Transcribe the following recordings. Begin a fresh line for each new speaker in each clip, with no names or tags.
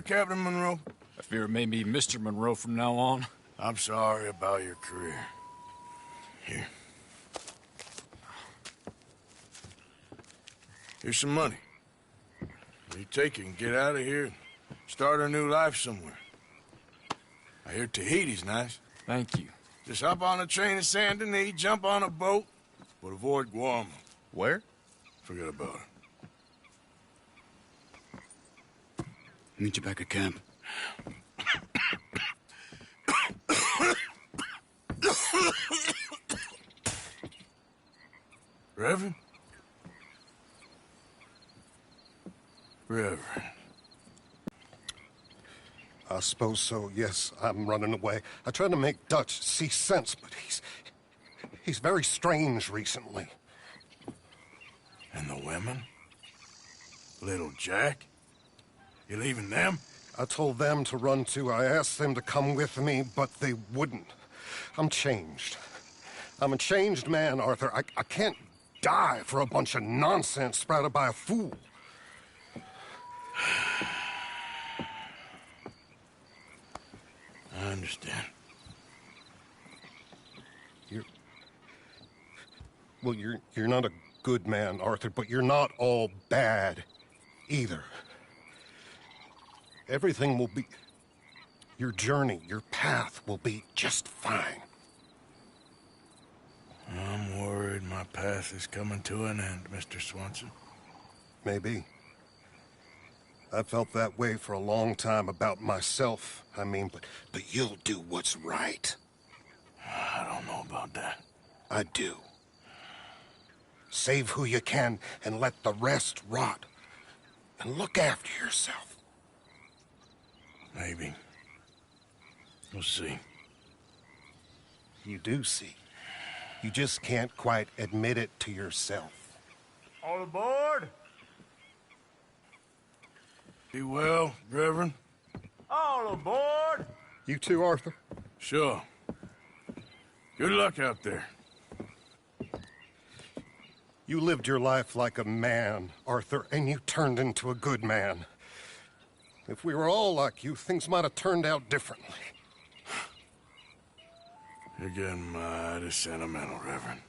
Captain Monroe?
I fear it may be Mr. Monroe from now on.
I'm sorry about your career. Here. Here's some money. You take it and get out of here and start a new life somewhere. I hear Tahiti's nice.
Thank you.
Just hop on a train to Saint Denis, jump on a boat, but avoid Guam.
Where?
Forget about it.
Meet you back at camp.
Reverend? Reverend.
I suppose so, yes. I'm running away. I tried to make Dutch see sense, but he's very strange recently.
And the women? Little Jack? You leaving them?
I told them to run too. I asked them to come with me, but they wouldn't. I'm changed. I'm a changed man, Arthur. I can't die for a bunch of nonsense sprouted by a fool.
I understand.
You're not a good man, Arthur, but you're not all bad either. Everything will be... Your journey, your path will be just fine.
I'm worried my path is coming to an end, Mr. Swanson.
Maybe. I felt that way for a long time about myself, I mean, but you'll do what's right.
I don't know about that.
I do. Save who you can and let the rest rot. And look after yourself.
Maybe. We'll see.
You do see. You just can't quite admit it to yourself.
All aboard!
Be well, Reverend.
All aboard!
You too, Arthur?
Sure. Good luck out there.
You lived your life like a man, Arthur, and you turned into a good man. If we were all like you, things might have turned out differently.
You're getting mighty sentimental, Reverend.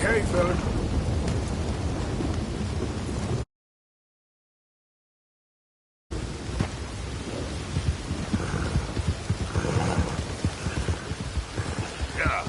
Okay, fella. Yeah.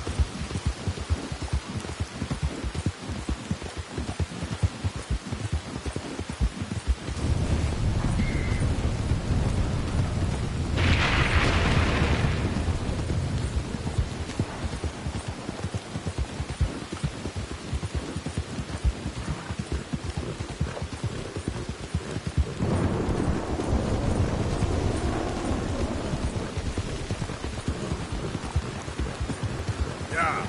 Yeah.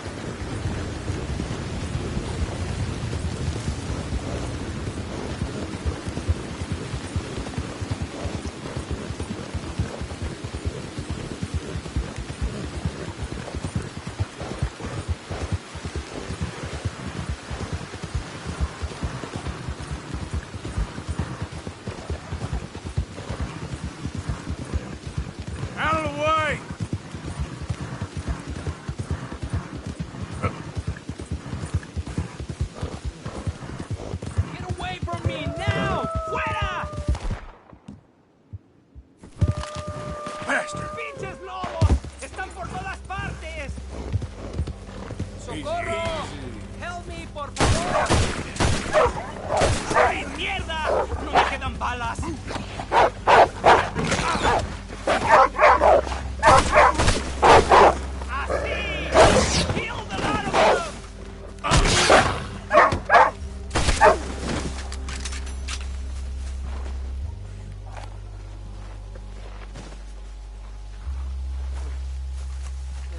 Out of the way!
Get away from me now! Fuera!
Bastard!
¡Pinches lobos! ¡Están por todas partes! ¡Socorro! ¡Help me, por favor! ¡Ay, mierda! ¡No me quedan balas! ¡Así! ¡Kill the lot of them!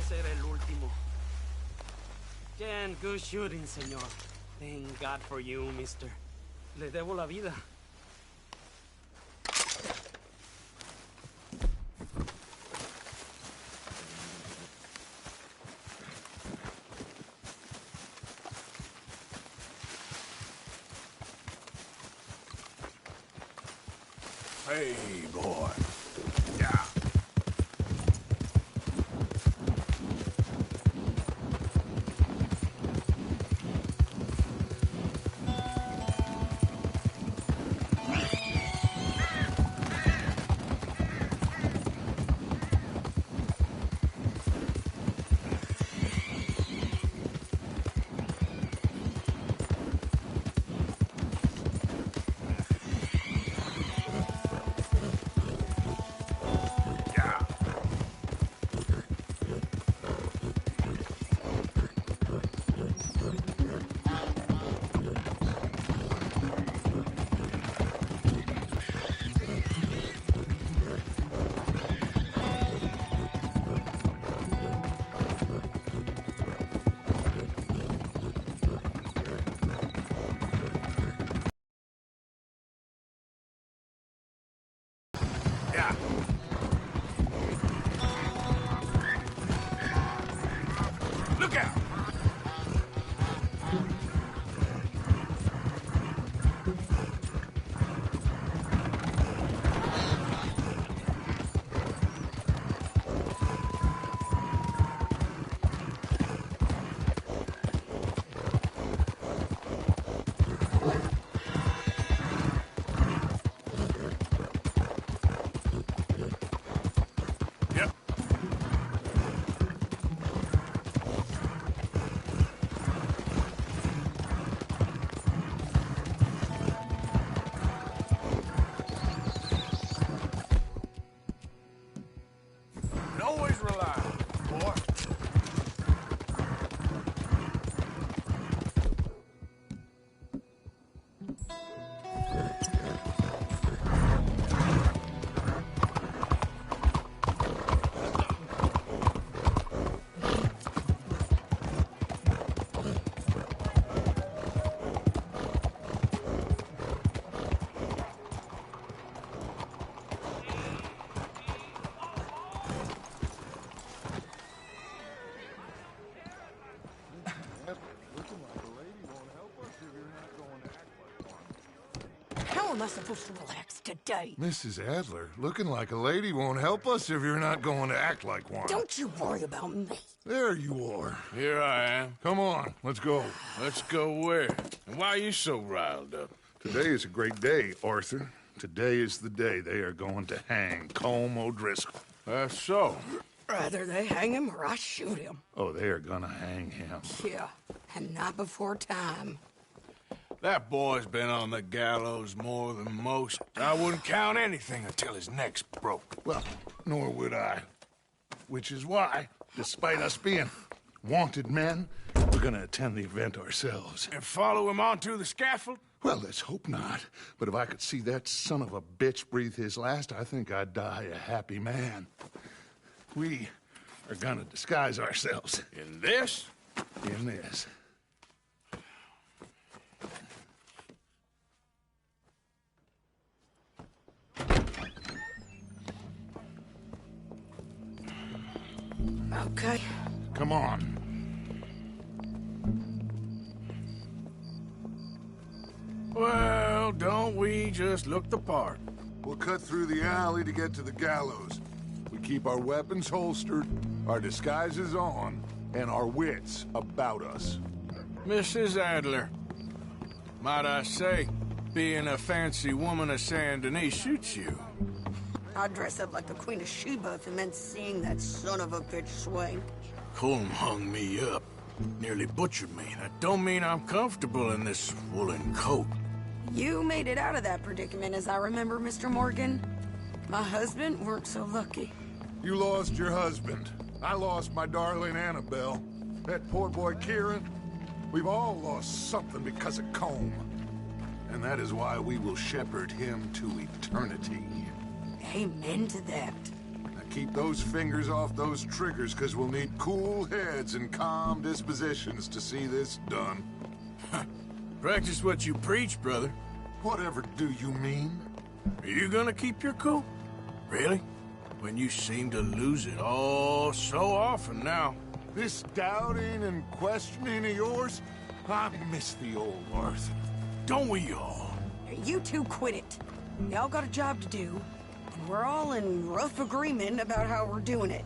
Ese era el último. Jen, good shooting, señor. Thank God for you, mister. Le debo la vida.
Hey, boy. Yeah.
am I supposed to relax today?
Mrs. Adler, looking like a lady won't help us if you're not going to act like one.
Don't you worry about me.
There you are.
Here I am.
Come on, let's go.
Let's go where? And why are you so riled up?
Today is a great day, Arthur. Today is the day they are going to hang Colm O'Driscoll.
That's so.
Rather they hang him or I shoot him.
Oh, they are gonna hang him.
Yeah, and not before time.
That boy's been on the gallows more than most. I wouldn't count anything until his neck's broke.
Well, nor would I. Which is why, despite us being wanted men, we're gonna attend the event ourselves.
And follow him onto the scaffold?
Well, let's hope not. But if I could see that son of a bitch breathe his last, I think I'd die a happy man. We are gonna disguise ourselves.
In this?
In this.
Okay.
Come on.
Well, don't we just look the part?
We'll cut through the alley to get to the gallows. We keep our weapons holstered, our disguises on, and our wits about us.
Mrs. Adler, might I say, being a fancy woman of Saint Denis suits you.
I'd dress up like the Queen of Sheba if it meant seeing that son of a bitch swing.
Colm hung me up, nearly butchered me. That don't mean I'm comfortable in this woolen coat.
You made it out of that predicament, as I remember, Mr. Morgan. My husband weren't so lucky.
You lost your husband. I lost my darling Annabelle. That poor boy Kieran. We've all lost something because of Colm. And that is why we will shepherd him to eternity.
Amen to that.
Now keep those fingers off those triggers, because we'll need cool heads and calm dispositions to see this done.
Practice what you preach, brother.
Whatever do you mean?
Are you gonna keep your cool? Really? When you seem to lose it all so often now.
This doubting and questioning of yours? I miss the old Arthur.
Don't we all?
You two quit it. Y'all got a job to do, and we're all in rough agreement about how we're doing it.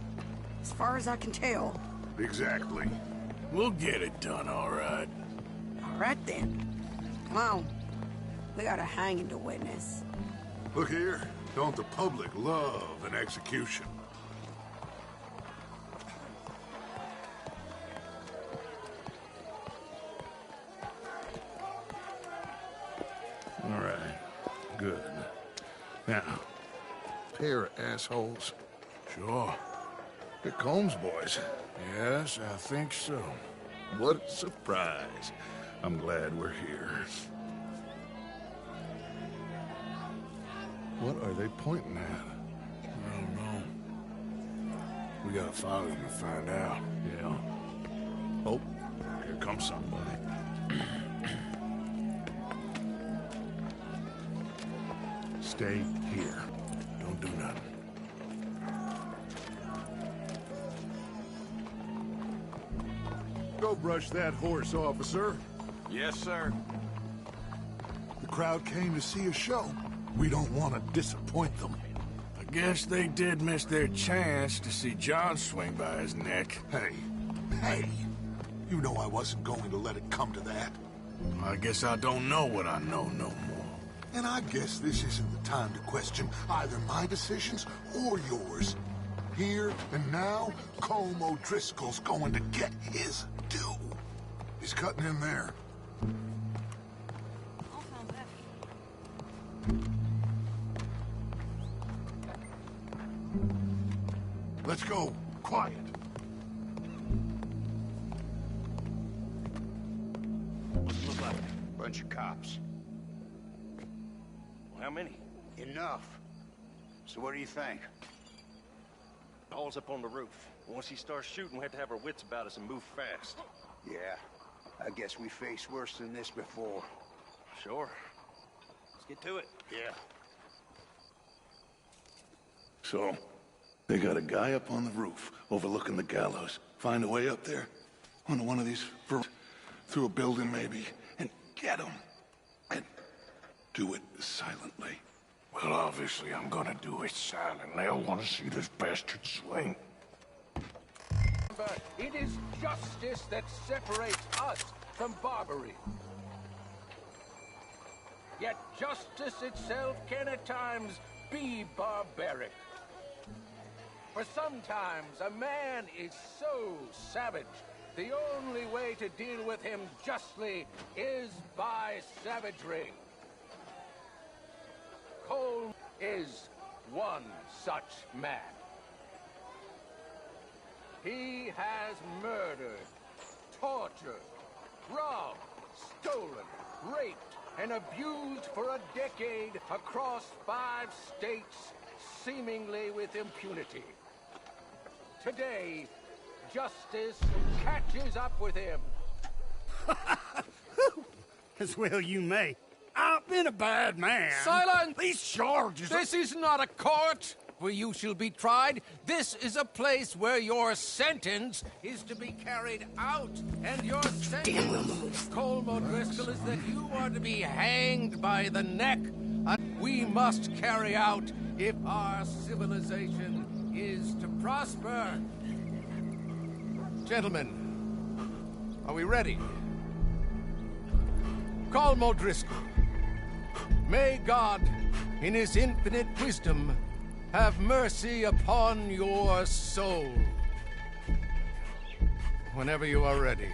As far as I can tell.
Exactly.
We'll get it done, all right.
All right then. Come on. We got a hanging to witness.
Look here. Don't the public love an execution? All right. Good. Now, pair of assholes.
Sure.
They're Colm's boys.
Yes, I think so.
What a surprise. I'm glad we're here. What are they pointing at?
I don't know. We gotta follow them and find out.
Yeah. Oh, here comes somebody. Stay here.
Don't do nothing.
Go brush that horse, officer.
Yes, sir.
The crowd came to see a show. We don't want to disappoint them.
I guess they did miss their chance to see John swing by his neck.
Hey, you know I wasn't going to let it come to that.
I guess I don't know what I know no more.
And I guess this isn't the time to question either my decisions or yours. Here and now, Colm O'Driscoll's going to get his due. He's cutting in there. Let's go. Quiet.
What's it look like? Bunch of cops. How many?
Enough. So what do you think?
Paul's up on the roof. Once he starts shooting, we have to have our wits about us and move fast.
Yeah, I guess we faced worse than this before.
Sure. Let's get to it.
Yeah.
So, they got a guy up on the roof overlooking the gallows. Find a way up there onto one of these through a building maybe, and get him. And Do it silently.
Well, obviously I'm gonna do it silently. I want to see this bastard swing.
It is justice that separates us from Barbary. Yet justice itself can at times be barbaric. For sometimes a man is so savage, the only way to deal with him justly is by savagery. Cole is one such man. He has murdered, tortured, robbed, stolen, raped, and abused for a decade across 5 states, seemingly with impunity. Today, justice catches up with him.
As well you may. I've been a bad man.
Silence!
These charges...
This is not a court where you shall be tried. This is a place where your sentence is to be carried out. And your sentence, Colm O'Driscoll, is that you are to be hanged by the neck. We must carry out if our civilization is to prosper. Gentlemen, are we ready? Colm O'Driscoll, may God, in his infinite wisdom, have mercy upon your soul. Whenever you are ready.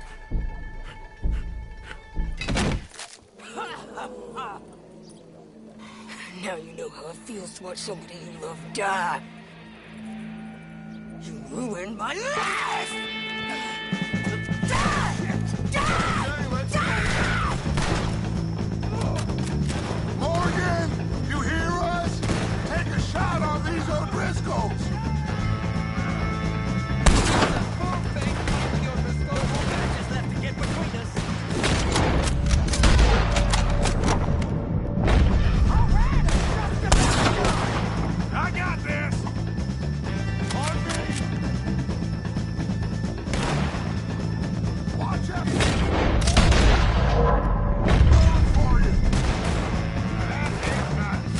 Now you know how it feels to watch somebody you love die. You ruined my life!
Morgan, you hear us? Take a shot on these O'Driscolls.
I got this! On me!
Watch out! Going for you. That ain't nice.
I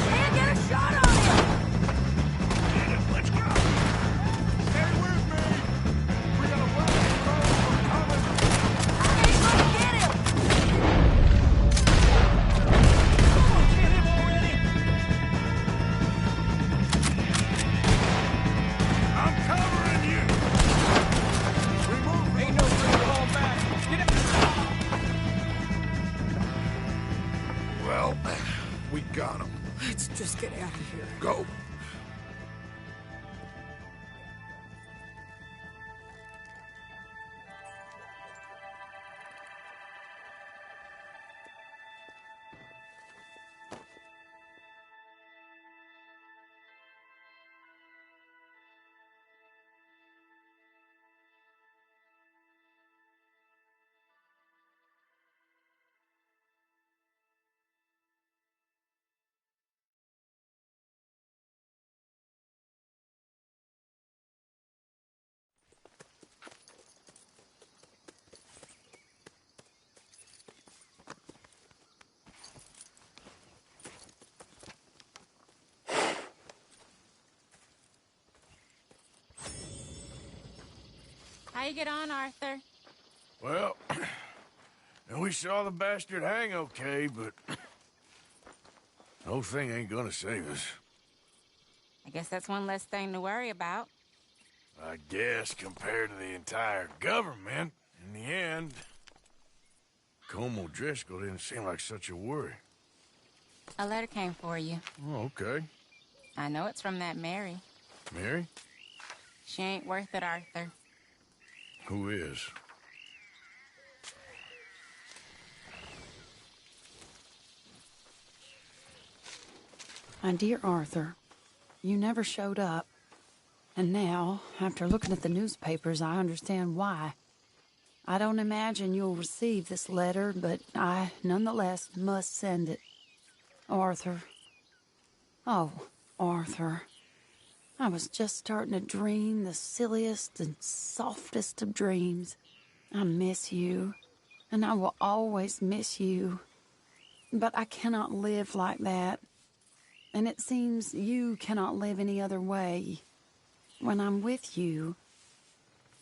can't get a shot on him!
Let's go!
Stay with me. We got a weapon coming.
I ain't gonna get him!
Get him already!
I'm covering you!
Ain't no bringing it all back. Get it.
Well, we got him.
Let's just get out of here.
Go.
How you get on, Arthur?
Well, and we saw the bastard hang okay, but the whole thing ain't gonna save us.
I guess that's one less thing to worry about.
I guess compared to the entire government, in the end, Colm O'Driscoll didn't seem like such a worry.
A letter came for you.
Oh, okay.
I know it's from that Mary.
Mary?
She ain't worth it, Arthur.
Who is?
My dear Arthur, you never showed up. And now, after looking at the newspapers, I understand why. I don't imagine you'll receive this letter, but I, nonetheless, must send it. Arthur. Oh, Arthur. I was just starting to dream the silliest and softest of dreams. I miss you. and I will always miss you. But I cannot live like that. And it seems you cannot live any other way. When I'm with you,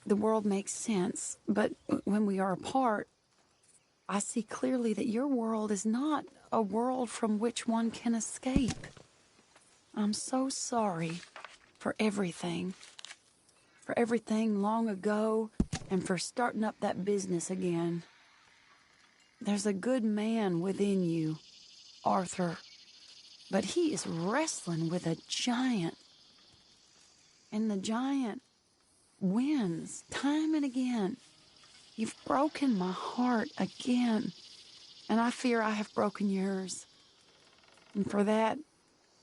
the world makes sense. But when we are apart, I see clearly that your world is not a world from which one can escape. I'm so sorry for everything. For everything long ago, and for starting up that business again. There's a good man within you, Arthur, but he is wrestling with a giant. And the giant wins time and again. You've broken my heart again, and I fear I have broken yours. And for that,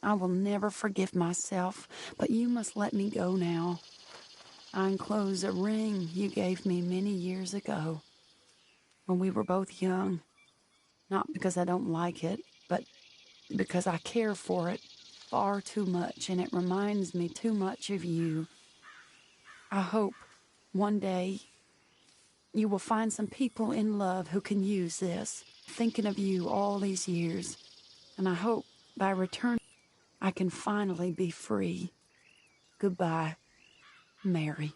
I will never forgive myself, but you must let me go now. I enclose a ring you gave me many years ago, when we were both young. Not because I don't like it, but because I care for it far too much, and it reminds me too much of you. I hope one day you will find some people in love who can use this, thinking of you all these years. And I hope by return I can finally be free. Goodbye, Mary.